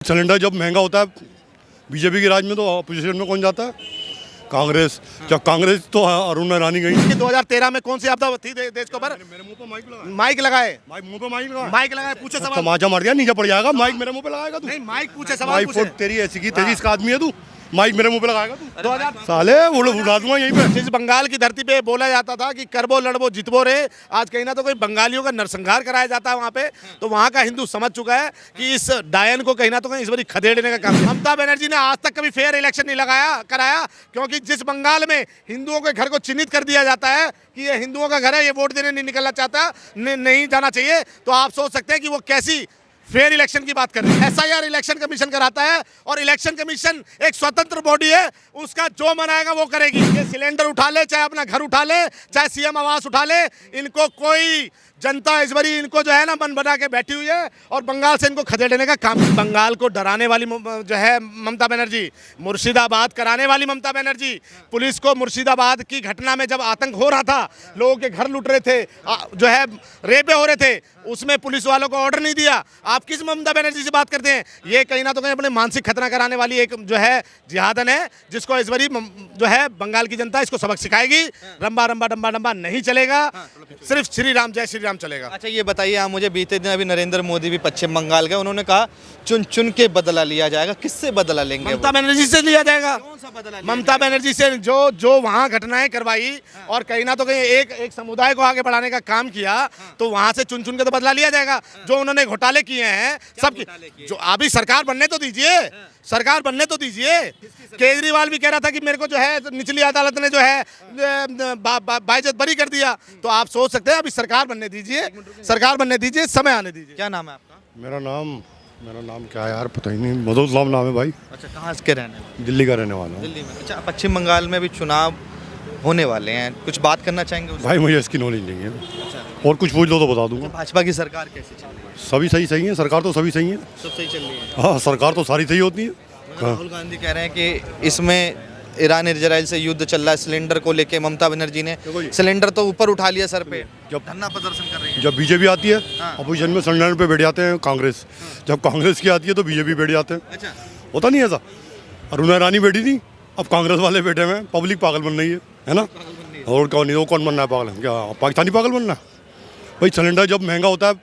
Cylinder जब महंगा होता है बीजेपी के राज में तो अपोजिशन में कौन जाता है? कांग्रेस। जब कांग्रेस तो अरुण ईरानी गई कि 2013 में कौन सी आपदा थी देश के ऊपर? मेरे मुंह पे माइक लगा, माइक लगाए, मुंह पे माइक लगा, माइक लगाए, पूछे सवाल। तमाचा मार दिया, नीचे पड़ जाएगा। माइक मेरे मुंह पे लगाएगा तू? नहीं, माइक पूछे सवाल माइक पूछे। फुट तेरी ऐसी की तेजी इसका आदमी है तू। माइक मेरे मुंह पे लगाएगा तू? 2000 साले उड़ा दूंगा यहीं पे। जिस बंगाल की धरती पे बोला जाता था कि करबो लड़बो जितबो रे, आज कहीं ना तो कोई बंगालियों का नरसंहार कराया जाता है वहाँ पे, तो वहाँ का हिंदू समझ चुका है कि इस डायन को कहीं ना तो कहीं इस बार खदेड़ने का काम। ममता बनर्जी ने आज तक कभी फेयर इलेक्शन नहीं कराया, क्योंकि जिस बंगाल में हिंदुओं के घर को चिन्हित कर दिया जाता है कि ये हिंदुओं का घर है, ये वोट देने नहीं निकलना चाहता, नहीं जाना चाहिए, तो आप सोच सकते हैं कि वो कैसी फेयर इलेक्शन की बात कर रहे हैं। एसआईआर इलेक्शन कमीशन कराता है और इलेक्शन कमीशन एक स्वतंत्र बॉडी है, उसका जो मन आएगा वो करेगी। ये सिलेंडर उठा ले, चाहे अपना घर उठा ले, चाहे सीएम आवास उठा ले, इनको कोई जनता इस बारी इनको जो है ना मन बना के बैठी हुई है और बंगाल से इनको खदेड़ने का काम। बंगाल को डराने वाली जो है ममता बनर्जी, मुर्शिदाबाद कराने वाली ममता बनर्जी, पुलिस को मुर्शिदाबाद की घटना में जब आतंक हो रहा था, लोगों के घर लूट रहे थे, जो है रेपे हो रहे थे, उसमें पुलिस वालों को ऑर्डर नहीं दिया। आप किस ममता बनर्जी से बात करते हैं? ये कहीं ना तो कहीं अपने मानसिक खतरा कराने वाली एक जो है जिहादन है, जिसको इस बारी जो है बंगाल की जनता इसको सबक सिखाएगी। रंबा रंबा डंबा डंबा नहीं चलेगा, सिर्फ श्री राम जय श्री राम चलेगा। अच्छा ये बताइए आप मुझे, बीते दिन अभी नरेंद्र मोदी भी पश्चिम बंगाल गए, उन्होंने कहा चुन चुन के बदला लिया जाएगा। किससे बदला लेंगे? ममता बनर्जी से लिया जाएगा। कौन सा बदला? ममता बनर्जी से जो वहाँ घटनाएं करवाई और कहीं ना तो कहीं एक समुदाय को आगे बढ़ाने का काम किया, तो वहाँ से चुन चुन के तो बदला लिया जाएगा। जो उन्होंने घोटाले किए हैं सब, जो अभी सरकार बनने तो दीजिए, सरकार बनने तो दीजिए। केजरीवाल भी कह रहा था कि मेरे को जो है निचली अदालत ने जो है बाइज्जत बरी कर दिया, तो आप सोच सकते हैं अभी सरकार बनने दीजिए, सरकार बनने दीजिए, समय आने दीजिए। क्या नाम है आपका? मेरा नाम क्या है यार, पता ही नहीं। मधुसलाम नाम है भाई। अच्छा, कहाँ के रहने वाले? दिल्ली का रहने वाला हूँ। दिल्ली में। अच्छा, पश्चिम बंगाल में भी चुनाव होने वाले हैं, कुछ बात करना चाहेंगे उससे? भाई मुझे इसकी नॉलेज नहीं है, और कुछ पूछ लो तो बता दूंगा। भाजपा की सरकार कैसी चल रही है? सभी सही है, सरकार तो सभी सही है। सब सही चल रही है। हाँ, सरकार तो सारी सही होती है। राहुल गांधी कह रहे हैं कि इसमें ईरान इजराइल से युद्ध चल रहा है, सिलेंडर को लेके ममता बनर्जी ने सिलेंडर तो ऊपर उठा लिया सर पे, जब धरना प्रदर्शन कर रही है। जब बीजेपी आती है अपोजिशन में सिलेंडर पे बैठ जाते हैं कांग्रेस। जब कांग्रेस की आती है तो बीजेपी बैठ जाते हैं। अच्छा, होता नहीं ऐसा? अरुण ईरानी बैठी थी, अब कांग्रेस वाले बैठे हुए हैं। पब्लिक पागल बन रही है ना? और कौन नहीं, वो कौन बनना है पागल? क्या पाकिस्तानी पागल बनना है? भाई सिलेंडर जब महंगा होता है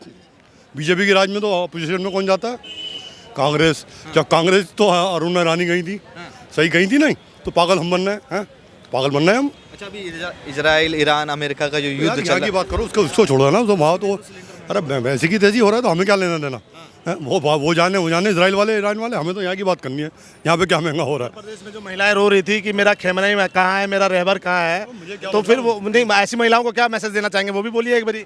बीजेपी के राज में तो अपोजिशन में कौन जाता है? कांग्रेस। जब कांग्रेस तो अरुण ईरानी गई थी, सही गई थी नहीं, तो पागल हम बनना है? पागल बनना है हम? अच्छा, अभी इजराइल ईरान अमेरिका का जो युद्ध चल रहा की बात करो, उसको छोड़ो ना। तो वहाँ तो अरे वैसे की तेजी हो रहा है तो हमें क्या लेना देना है? वो जाने इजराइल वाले ईरान वाले, हमें तो यहाँ की बात करनी है। यहाँ पे क्या महंगा हो रहा है? प्रदेश में जो महिलाएं रो रही थी कि मेरा खेमनई में कहाँ है, मेरा रहबर कहाँ है, तो फिर वो नहीं, ऐसी महिलाओं को क्या मैसेज देना चाहेंगे, वो भी बोलिए एक बारी।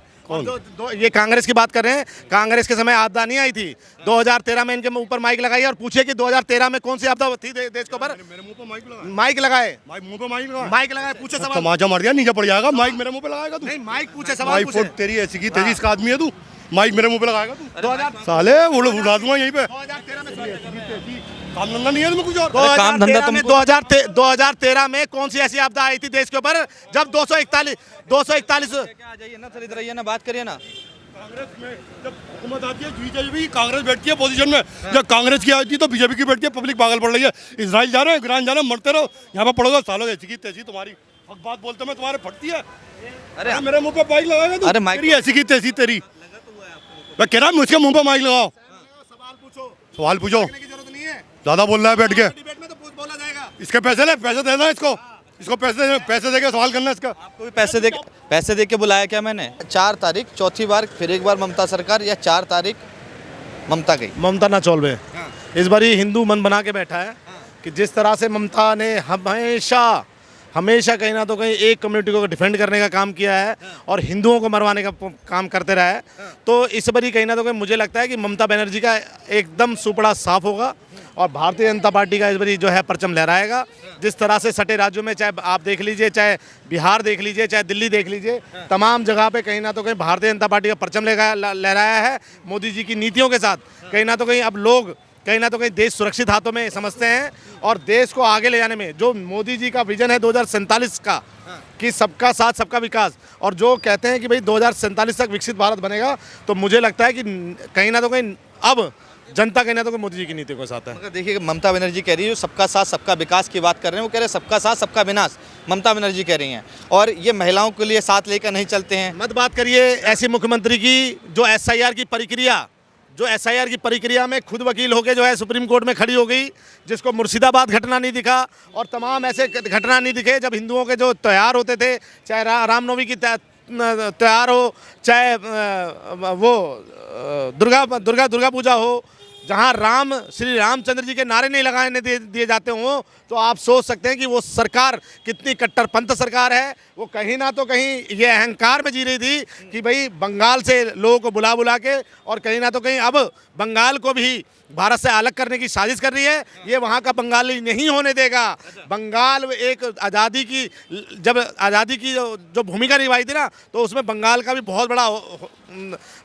ये कांग्रेस की बात कर रहे हैं, कांग्रेस के समय आपदा नहीं आई थी 2013 में, इनके ऊपर माइक लगाई और पूछिए कि 2013 में कौन सी आपदा थी देश के ऊपर? मेरे मुंह पे माइक लगा, माइक लगाए, मुंह पे माइक लगा, माइक लगाए, पूछे सवाल। तमाचा मार दिया, नीचे पड़ जाएगा। माइक मेरे मुंह पे लगाएगा तू? नहीं, माइक पूछे सवाल माइक पूछे। फुट तेरी ऐसी की तेजी इसका आदमी है तू। माइक मेरे मुंह पे लगाएगा तू? 2000 साले उड़ा दूंगा यहीं पे। 2013 में काम धंधा नहीं है तुम्हें कुछ और? 2013 में कौन सी ऐसी आपदा आई थी देश के ऊपर जब 241 आ जाइए ना सर, इधर आइए ना, बात करिए ना। कांग्रेस में जब हुकूमत आती है बीजेपी, कांग्रेस बैठती है पोजीशन में। जब कांग्रेस की आती है तो बीजेपी की बैठती है। पब्लिक पागल पड़ रही है। इजराइल जा रहे हैं, ईरान जा रहे हैं, मरते रहो, यहाँ पे पड़ोगे सालों। ऐसी की तैसी तुम्हारी हक बात बोलते मैं तुम्हारे फटती है। अरे मेरे मुंह पे माइक लगाएगा तू? अरे माइक तेरी ऐसी की तैसी तेरी, मैं कह रहा हूँ मुझके मुंह पे माइक लगाओ। सवाल पूछो, ज्यादा बोल रहा है बैठ के। इसके पैसे ले, पैसे देना इसको पैसे देके सवाल करना इसका। आपको भी पैसे दे के बुलाया क्या मैंने? 4 तारीख चौथी बार फिर एक बार ममता सरकार, या 4 तारीख ममता गई? ममता ना चौलवे इस बारी हिंदू मन बना के बैठा है कि जिस तरह से ममता ने हमेशा कहीं ना तो कहीं एक कम्युनिटी को डिफेंड करने का काम किया है और हिंदुओं को मरवाने का काम करते रहा है, तो इस बारी कहीं ना तो कहीं मुझे लगता है कि ममता बनर्जी का एकदम सुपड़ा साफ होगा और भारतीय जनता पार्टी का इस बारी जो है परचम लहराएगा। जिस तरह से सटे राज्यों में, चाहे आप देख लीजिए, चाहे बिहार देख लीजिए, चाहे दिल्ली देख लीजिए, तमाम जगह पे कहीं ना तो कहीं भारतीय जनता पार्टी का परचम लहराया है मोदी जी की नीतियों के साथ। कहीं ना तो कहीं अब लोग कहीं ना तो कहीं देश सुरक्षित हाथों में समझते हैं और देश को आगे ले जाने में जो मोदी जी का विजन है 2047 का, कि सबका साथ सबका विकास, और जो कहते हैं कि भाई 2047 तक विकसित भारत बनेगा, तो मुझे लगता है कि कहीं ना तो कहीं अब जनता कहीं ना तो मोदी जी की नीति को साथ है। मगर देखिए ममता बनर्जी कह रही है जो सबका साथ सबका विकास की बात कर रहे हैं, वो कह रहे हैं सबका साथ सबका विनाश, ममता बनर्जी कह रही हैं। और ये महिलाओं के लिए साथ लेकर नहीं चलते हैं। मत बात करिए ऐसे मुख्यमंत्री की जो एसआईआर की प्रक्रिया में खुद वकील होके जो है सुप्रीम कोर्ट में खड़ी हो गई, जिसको मुर्शिदाबाद घटना नहीं दिखा और तमाम ऐसे घटना नहीं दिखे जब हिंदुओं के जो त्यौहार होते थे, चाहे रामनवमी की त्यौहार हो, चाहे वो दुर्गा पूजा हो, जहां श्री रामचंद्र जी के नारे नहीं लगाने दिए जाते हों, तो आप सोच सकते हैं कि वो सरकार कितनी कट्टरपंथ सरकार है। वो कहीं ना तो कहीं ये अहंकार में जी रही थी कि भाई बंगाल से लोगों को बुला के और कहीं ना तो कहीं अब बंगाल को भी भारत से अलग करने की साजिश कर रही है। ये वहाँ का बंगाली नहीं होने देगा। बंगाल एक आज़ादी की जो भूमिका निभाई थी ना, तो उसमें बंगाल का भी बहुत बड़ा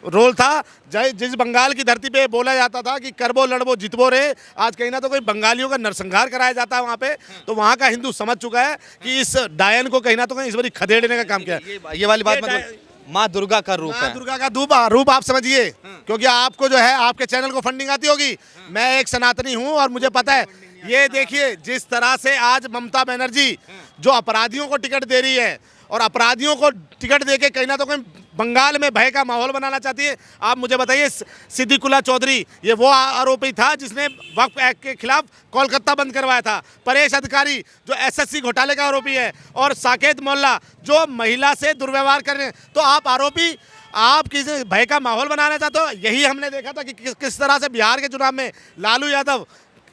रोल था। जिस बंगाल की धरती पे बोला जाता था कि करबो लड़बो जितबो रे, आज कहीं ना तो कोई बंगालियों का नरसंहार कराया जाता है वहाँ पे, तो वहाँ का हिंदू समझ चुका है कि इस डायन को कहीं ना तो कहीं इस बार खदेड़ने का काम किया है। ये वाली बात मतलब माँ दुर्गा का रूप है। माँ दुर्गा का रूप आप समझिए, क्योंकि आपको जो है आपके चैनल को फंडिंग आती होगी। मैं एक सनातनी हूँ और मुझे पता है। ये देखिए जिस तरह से आज ममता बनर्जी जो अपराधियों को टिकट दे रही है और अपराधियों को टिकट देके कहीं ना तो कहीं बंगाल में भय का माहौल बनाना चाहती है। आप मुझे बताइए, सिद्दीकुल्ला चौधरी ये वो आरोपी था जिसने वक्फ एक्ट के खिलाफ कोलकाता बंद करवाया था। परेश अधिकारी जो एसएससी घोटाले का आरोपी है, और साकेत मोल्ला जो महिला से दुर्व्यवहार कर रहे हैं। तो आप आरोपी, आप किसी भय का माहौल बनाना चाहते हो। यही हमने देखा था कि किस तरह से बिहार के चुनाव में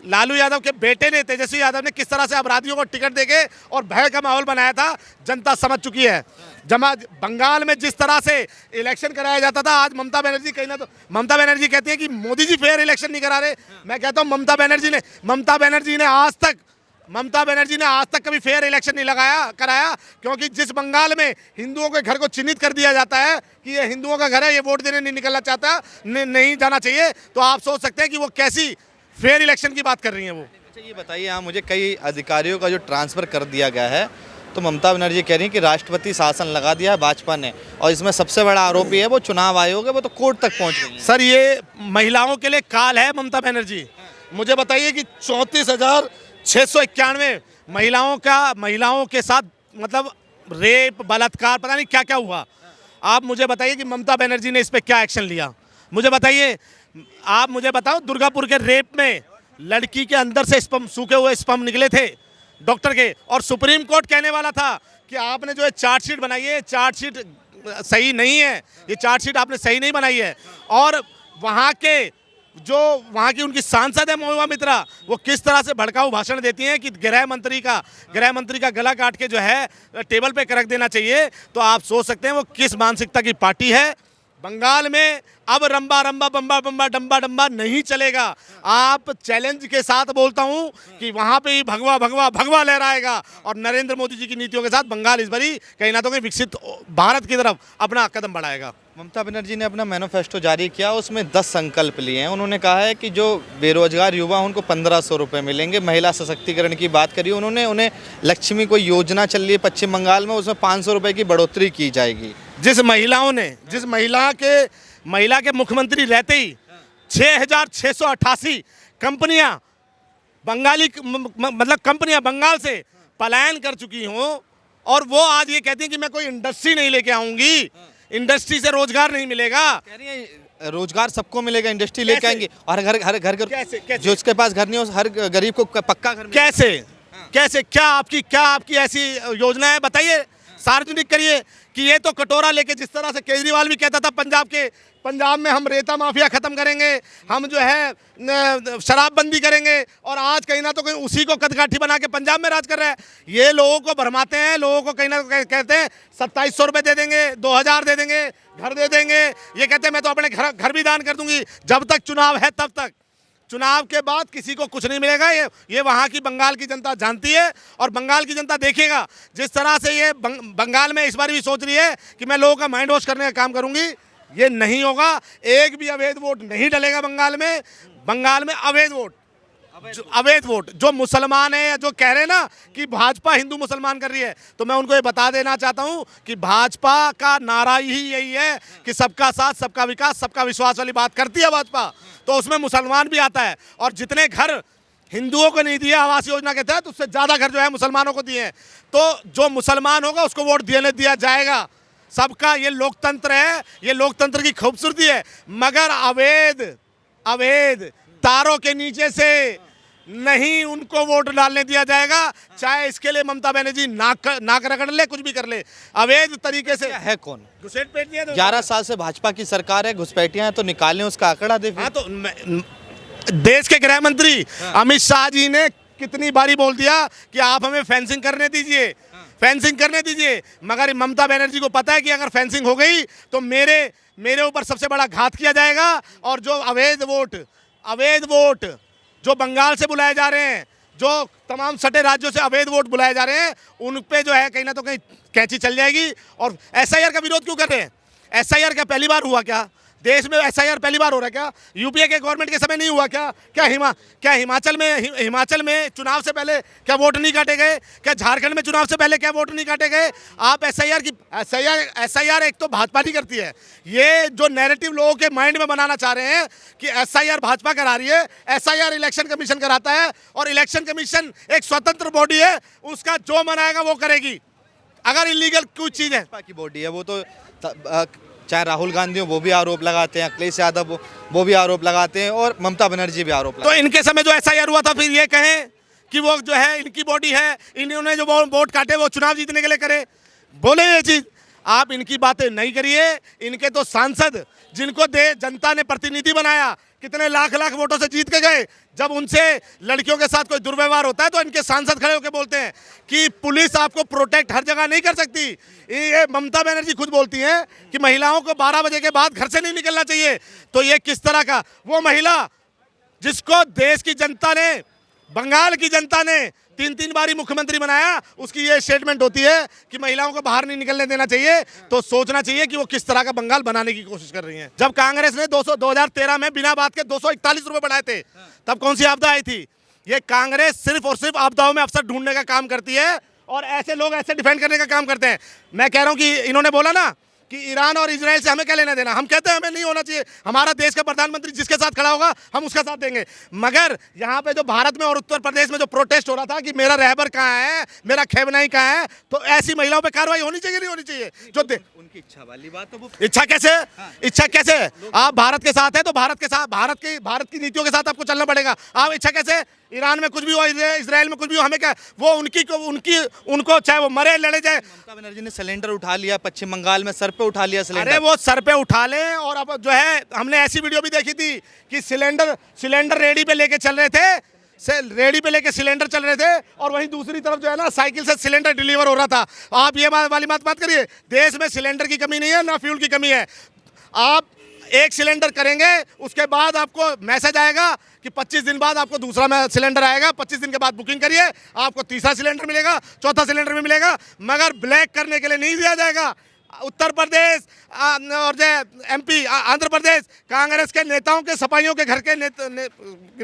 लालू यादव के बेटे ने, तेजस्वी यादव ने, किस तरह से अपराधियों को टिकट देके और भय का माहौल बनाया था। जनता समझ चुकी है। बंगाल में जिस तरह से इलेक्शन कराया जाता था, आज ममता बनर्जी ममता बनर्जी कहती है कि मोदी जी फेयर इलेक्शन नहीं करा रहे। मैं कहता हूँ ममता बनर्जी ने आज तक कभी फेयर इलेक्शन नहीं कराया, क्योंकि जिस बंगाल में हिंदुओं के घर को चिन्हित कर दिया जाता है कि ये हिंदुओं का घर है, ये वोट देने नहीं निकलना चाहता, नहीं जाना चाहिए, तो आप सोच सकते हैं कि वो कैसी फेयर इलेक्शन की बात कर रही हैं वो। अच्छा ये बताइए, यहाँ मुझे कई अधिकारियों का जो ट्रांसफ़र कर दिया गया है, तो ममता बनर्जी कह रही है कि राष्ट्रपति शासन लगा दिया है भाजपा ने, और इसमें सबसे बड़ा आरोपी है वो चुनाव आयोग है, वो तो कोर्ट तक पहुंच गई है। सर ये महिलाओं के लिए काल है ममता बनर्जी। मुझे बताइए कि 34,691 महिलाओं के साथ मतलब रेप, बलात्कार, पता नहीं क्या क्या हुआ। आप मुझे बताइए कि ममता बनर्जी ने इस पर क्या एक्शन लिया। मुझे बताइए, आप मुझे बताओ, दुर्गापुर के रेप में लड़की के अंदर से सूखे हुए स्पर्म निकले थे डॉक्टर के, और सुप्रीम कोर्ट कहने वाला था कि आपने जो है चार्जशीट बनाई है, चार्जशीट सही नहीं है, ये चार्जशीट आपने सही नहीं बनाई है। और वहाँ की उनकी सांसद है महुआ मित्रा, वो किस तरह से भड़काऊ भाषण देती हैं कि गृह मंत्री का गला काट के जो है टेबल पे रख देना चाहिए। तो आप सोच सकते हैं वो किस मानसिकता की पार्टी है। बंगाल में अब रंबा रंबा बम्बा बम्बा डम्बा डम्बा नहीं चलेगा। आप चैलेंज के साथ बोलता हूं कि वहां पे ही भगवा भगवा भगवा लहराएगा, और नरेंद्र मोदी जी की नीतियों के साथ बंगाल इस बारी कहीं ना तो कहीं विकसित भारत की तरफ अपना कदम बढ़ाएगा। ममता बनर्जी ने अपना मैनिफेस्टो जारी किया, उसमें 10 संकल्प लिए हैं। उन्होंने कहा है कि जो बेरोजगार युवा उनको 1500 रुपये मिलेंगे। महिला सशक्तिकरण की बात करी उन्होंने, उन्हें लक्ष्मी कोई योजना चल रही है पश्चिम बंगाल में, उसमें 500 रुपये की बढ़ोतरी की जाएगी। जिस महिला के मुख्यमंत्री रहते ही 6,688 कंपनियां बंगाल से पलायन कर चुकी हों, और वो आज ये कहती हैं कि मैं कोई इंडस्ट्री नहीं लेके आऊंगी, इंडस्ट्री से रोजगार नहीं मिलेगा। कह रही है रोजगार सबको मिलेगा, इंडस्ट्री लेके आएंगे, और हर घर जो उसके पास घर नहीं हो हर गरीब को पक्का घर। कैसे क्या आपकी ऐसी योजना है, बताइए, सार्वजनिक करिए। कि ये तो कटोरा लेके, जिस तरह से केजरीवाल भी कहता था पंजाब में हम रेता माफिया खत्म करेंगे, हम जो है शराबबंदी करेंगे, और आज कहीं ना तो कहीं उसी को कदकाठी बना के पंजाब में राज कर रहा है। ये लोगों को भरमाते हैं, लोगों को कहीं ना कहते हैं 2700 रुपये दे देंगे, 2000 दे देंगे, घर दे देंगे। ये कहते हैं मैं तो अपने घर भी दान कर दूंगी। जब तक चुनाव है तब तक, चुनाव के बाद किसी को कुछ नहीं मिलेगा। ये वहाँ की बंगाल की जनता जानती है, और बंगाल की जनता देखेगा जिस तरह से ये बंगाल में इस बार भी सोच रही है कि मैं लोगों का माइंड वॉश करने का काम करूंगी। ये नहीं होगा। एक भी अवैध वोट नहीं डलेगा बंगाल में अवैध वोट जो मुसलमान है, जो कह रहे हैं ना कि भाजपा हिंदू मुसलमान कर रही है, तो मैं उनको ये बता देना चाहता हूं कि भाजपा का नारा ही यही है कि सबका साथ सबका विकास सबका विश्वास वाली बात करती है भाजपा। तो उसमें मुसलमान भी आता है। और जितने घर हिंदुओं को नहीं दिए आवास योजना के तहत, उससे ज़्यादा घर जो है मुसलमानों को दिए हैं। तो जो मुसलमान होगा उसको वोट देने दिया जाएगा। सबका ये लोकतंत्र है, ये लोकतंत्र की खूबसूरती है। मगर अवैध तारों के नीचे से नहीं उनको वोट डालने दिया जाएगा, चाहे इसके लिए ममता बनर्जी नाक रगड़ ले, कुछ भी कर ले। अवैध तरीके से है कौन? घुसपैठियां तो 11 साल से भाजपा की सरकार है, घुसपैठियां हैं तो निकालें, उसका आंकड़ा दे। हाँ, तो देश के गृह मंत्री अमित शाह जी ने कितनी बारी बोल दिया कि आप हमें फेंसिंग करने दीजिए, फेंसिंग करने दीजिए। मगर ममता बनर्जी को पता है कि अगर फेंसिंग हो गई तो मेरे ऊपर सबसे बड़ा घात किया जाएगा। और जो अवैध वोट जो बंगाल से बुलाए जा रहे हैं, जो तमाम सटे राज्यों से अवैध वोट बुलाए जा रहे हैं, उन पे जो है कहीं ना तो कहीं कैंची चल जाएगी। और एसआईआर का विरोध क्यों कर रहे हैं? एसआईआर क्या पहली बार हुआ क्या? देश में एसआईआर पहली बार हो रहा है क्या? यूपीए के गवर्नमेंट के समय नहीं हुआ क्या? क्या हिमाचल में चुनाव से पहले क्या वोट नहीं काटे गए? क्या झारखंड में चुनाव से पहले क्या वोट नहीं काटे गए? आप एसआईआर एक तो भाजपा नहीं करती है। ये जो नैरेटिव लोगों के माइंड में बनाना चाह रहे हैं कि एसआईआर भाजपा करा रही है, एसआईआर इलेक्शन कमीशन कराता है। और इलेक्शन कमीशन एक स्वतंत्र बॉडी है, उसका जो मनाएगा वो करेगी। अगर इलीगल कुछ चीज़ है, भाजपा की बॉडी है वो, तो चाहे राहुल गांधी हो वो भी आरोप लगाते हैं, अखिलेश यादव हो वो भी आरोप लगाते हैं, और ममता बनर्जी भी आरोप लगाते हैं। तो इनके समय जो एसआईआर हुआ था, फिर ये कहें कि वो जो है इनकी बॉडी है, इन्होंने जो वोट काटे वो चुनाव जीतने के लिए करे, बोले ये चीज़। आप इनकी बातें नहीं करिए। इनके तो सांसद जिनको जनता ने प्रतिनिधि बनाया, कितने लाख वोटों से जीत के गए, जब उनसे लड़कियों के साथ कोई दुर्व्यवहार होता है तो इनके सांसद खड़े होकर बोलते हैं कि पुलिस आपको प्रोटेक्ट हर जगह नहीं कर सकती। ये ममता बनर्जी खुद बोलती हैं कि महिलाओं को 12 बजे के बाद घर से नहीं निकलना चाहिए। तो ये किस तरह का वो महिला जिसको देश की जनता ने, बंगाल की जनता ने 3 बारी मुख्यमंत्री बनाया, उसकी ये स्टेटमेंट होती है कि महिलाओं को बाहर नहीं निकलने देना चाहिए। तो सोचना चाहिए कि वो किस तरह का बंगाल बनाने की कोशिश कर रही हैं। जब कांग्रेस ने 2013 में बिना बात के 241 रुपए बढ़ाए थे, तब कौन सी आपदा आई थी? ये कांग्रेस सिर्फ और सिर्फ आपदाओं में अवसर ढूंढने का काम करती है, और ऐसे लोग ऐसे डिफेंड करने का काम करते हैं। मैं कह रहा हूं कि इन्होंने बोला ना कि ईरान और इजराइल से हमें क्या लेना देना, हम कहते हैं हमें नहीं होना चाहिए। हमारा देश का प्रधानमंत्री जिसके साथ खड़ा होगा हम उसका साथ देंगे। मगर यहाँ पे जो भारत में और उत्तर प्रदेश में जो प्रोटेस्ट हो रहा था कि मेरा रहबर कहाँ है, मेरा खेमनाई कहाँ है, तो ऐसी महिलाओं पे कार्रवाई होनी चाहिए, नहीं होनी चाहिए? जो उनकी इच्छा वाली बात, तो वो इच्छा कैसे? इच्छा कैसे? आप भारत के साथ है तो भारत के साथ, भारत की नीतियों के साथ आपको चलना पड़ेगा। आप इच्छा कैसे? ईरान में कुछ भी हो, इजराइल में कुछ भी हो, हमें क्या? वो उनको चाहे वो मरे लड़े जाए। ममता बनर्जी ने सिलेंडर उठा लिया, पश्चिम बंगाल में सर पे उठा लिया सिलेंडर। अरे वो सर पे उठा लें। और अब जो है हमने ऐसी वीडियो भी देखी थी कि सिलेंडर रेडी पे लेके चल रहे थे, रेडी पे लेके सिलेंडर चल रहे थे, और वहीं दूसरी तरफ जो है ना साइकिल से सिलेंडर डिलीवर हो रहा था। आप ये वाली बात करिए, देश में सिलेंडर की कमी नहीं है, ना फ्यूल की कमी है। आप एक सिलेंडर करेंगे, उसके बाद आपको मैसेज आएगा कि 25 दिन बाद आपको दूसरा सिलेंडर आएगा, 25 दिन के बाद बुकिंग करिए, आपको तीसरा सिलेंडर मिलेगा, चौथा सिलेंडर भी मिलेगा। मगर ब्लैक करने के लिए नहीं दिया जाएगा। उत्तर प्रदेश और जो एमपी, आंध्र प्रदेश, कांग्रेस के नेताओं के सपाइयों के घर के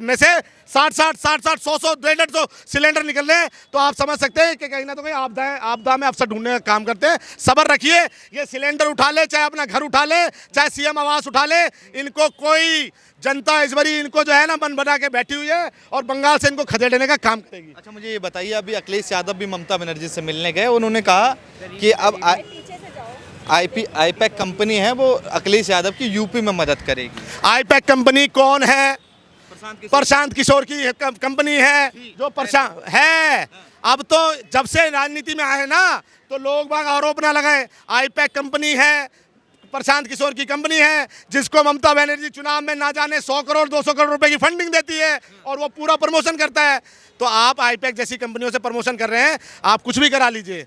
में से 60, 100, 150 सिलेंडर निकल रहे हैं। तो आप समझ सकते हैं कि कहीं ना तो कहीं आपदा में अवसर ढूंढने का काम करते हैं। सब्र रखिए, ये सिलेंडर उठा ले, चाहे अपना घर उठा ले, चाहे सीएम आवास उठा ले, इनको कोई जनता इस बारी इनको जो है ना मन बना के बैठी हुई है, और बंगाल से इनको खदेड़ने का काम करेगी। अच्छा, मुझे ये बताइए, अभी अखिलेश यादव भी ममता बनर्जी से मिलने गए, उन्होंने कहा कि अब आईपैक कंपनी है वो अखिलेश यादव की यूपी में मदद करेगी। आईपैक कंपनी कौन है? प्रशांत किशोर की कंपनी है, जो प्रशांत है। अब तो जब से राजनीति में आए ना, तो लोग बाग आरोप ना लगाए। आईपैक कंपनी है, प्रशांत किशोर की कंपनी है, जिसको ममता बनर्जी चुनाव में ना जाने 100 करोड़ 200 करोड़ रुपए की फंडिंग देती है, और वो पूरा प्रमोशन करता है। तो आप आईपैक जैसी कंपनियों से प्रमोशन कर रहे हैं, आप कुछ भी करा लीजिए।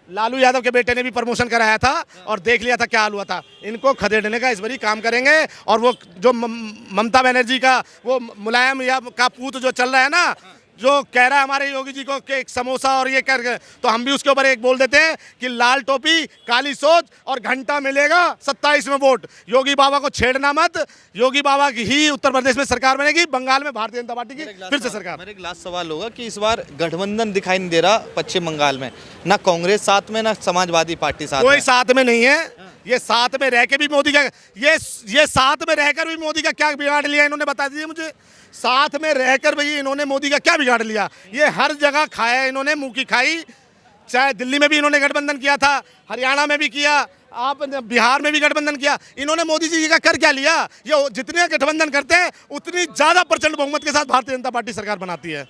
लालू यादव के बेटे ने भी प्रमोशन कराया था और देख लिया था क्या हाल हुआ था। इनको खदेड़ने का इस बारी काम करेंगे। और वो जो ममता बनर्जी का वो मुलायम या का पूत जो चल रहा है ना, जो कह रहा है हमारे योगी जी को कि एक समोसा और ये कर, तो हम भी उसके ऊपर एक बोल देते हैं कि लाल टोपी, काली सोच और घंटा मिलेगा 27 में वोट। योगी बाबा को छेड़ना मत। योगी बाबा की ही उत्तर प्रदेश में सरकार बनेगी, बंगाल में भारतीय जनता पार्टी की फिर से सरकार। मेरा एक लास्ट सवाल होगा कि इस बार गठबंधन दिखाई नहीं दे रहा पश्चिम बंगाल में, ना कांग्रेस साथ में, ना समाजवादी पार्टी साथ में। कोई साथ में नहीं है। ये साथ में रह के भी मोदी का ये साथ में रहकर भी मोदी का क्या बिगाड़ लिया इन्होंने, बता दीजिए मुझे। साथ में रहकर भाई इन्होंने मोदी का क्या बिगाड़ लिया? ये हर जगह खाया इन्होंने, मुंह की खाई। चाहे दिल्ली में भी इन्होंने गठबंधन किया था, हरियाणा में भी किया, आप बिहार में भी गठबंधन किया। इन्होंने मोदी जी का कर क्या लिया? ये जितने गठबंधन करते हैं उतनी ज्यादा प्रचंड बहुमत के साथ भारतीय जनता पार्टी सरकार बनाती है।